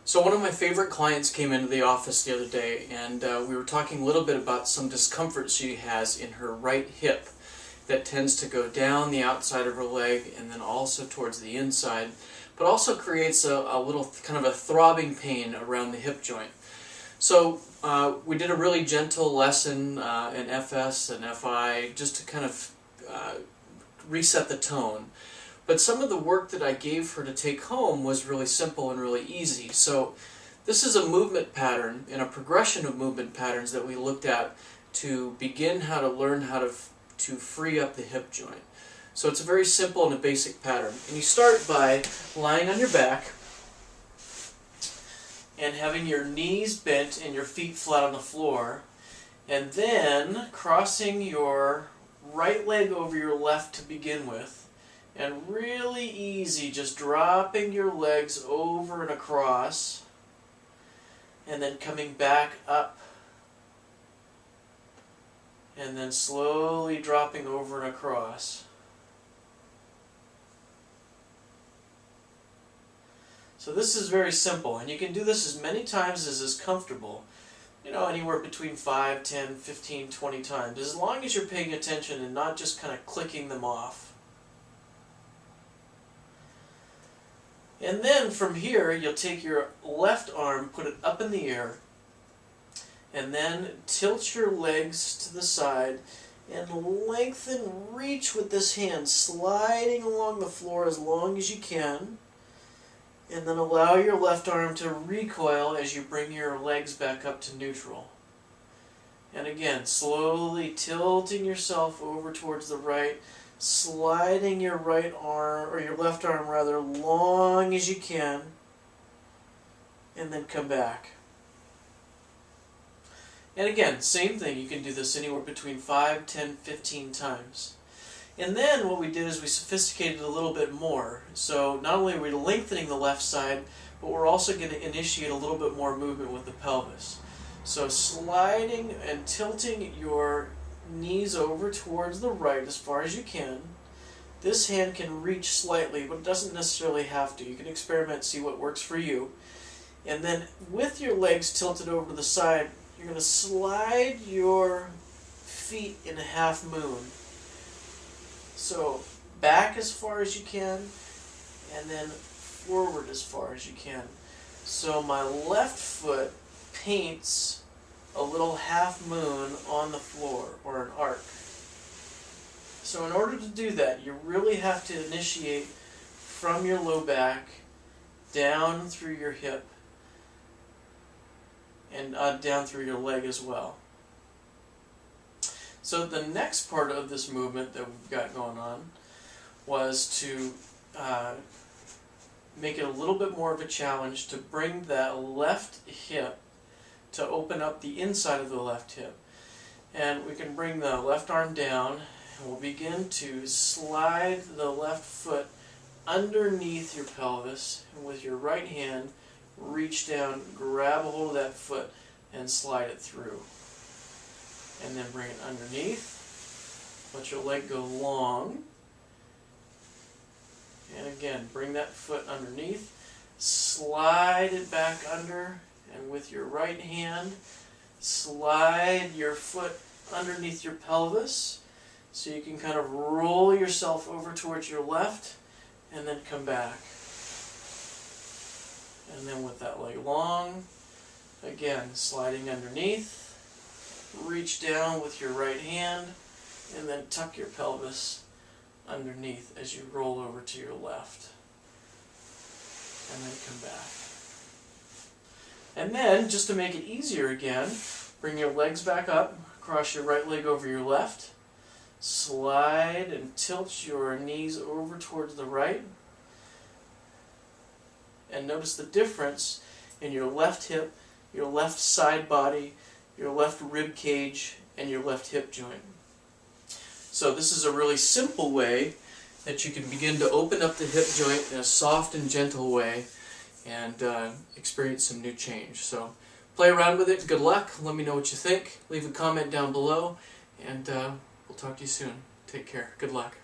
So one of my favorite clients came into the office the other day, and we were talking a little bit about some discomfort she has in her right hip that tends to go down the outside of her leg and then also towards the inside, but also creates a little kind of a throbbing pain around the hip joint. So we did a really gentle lesson in FS and FI just to kind of reset the tone. But some of the work that I gave her to take home was really simple and really easy. So this is a movement pattern and a progression of movement patterns that we looked at to begin how to learn how to free up the hip joint. So it's a very simple and a basic pattern. And you start by lying on your back and having your knees bent and your feet flat on the floor, and then crossing your right leg over your left to begin with. And really easy, just dropping your legs over and across, and then coming back up, and then slowly dropping over and across. So this is very simple, and you can do this as many times as is comfortable. You know, anywhere between 5, 10, 15, 20 times, as long as you're paying attention and not just kind of clicking them off. And then from here, you'll take your left arm, put it up in the air, and then tilt your legs to the side and lengthen, reach with this hand, sliding along the floor as long as you can, and then allow your left arm to recoil as you bring your legs back up to neutral. And again, slowly tilting yourself over towards the right, sliding your right arm, or your left arm rather, long as you can, and then come back. And again, same thing, you can do this anywhere between 5, 10, 15 times. And then what we did is we sophisticated a little bit more. So not only are we lengthening the left side, but we're also going to initiate a little bit more movement with the pelvis. So sliding and tilting your knees over towards the right as far as you can. This hand can reach slightly, but it doesn't necessarily have to. You can experiment, see what works for you. And then with your legs tilted over to the side, you're going to slide your feet in a half moon. So back as far as you can, and then forward as far as you can. So my left foot paints a little half moon on the floor, or an arc. So in order to do that, you really have to initiate from your low back, down through your hip, and down through your leg as well. So the next part of this movement that we've got going on was to make it a little bit more of a challenge to bring that left hip to open up the inside of the left hip. And we can bring the left arm down, and we'll begin to slide the left foot underneath your pelvis, and with your right hand reach down, grab a hold of that foot and slide it through. And then bring it underneath, let your leg go long, and again bring that foot underneath, slide it back under, and with your right hand, slide your foot underneath your pelvis so you can kind of roll yourself over towards your left and then come back. And then with that leg long, again, sliding underneath, reach down with your right hand, and then tuck your pelvis underneath as you roll over to your left. And then come back. And then, just to make it easier again, bring your legs back up, cross your right leg over your left, slide and tilt your knees over towards the right, and notice the difference in your left hip, your left side body, your left rib cage, and your left hip joint. So this is a really simple way that you can begin to open up the hip joint in a soft and gentle way and experience some new change. So play around with it. Good luck. Let me know what you think. Leave a comment down below, and we'll talk to you soon. Take care. Good luck.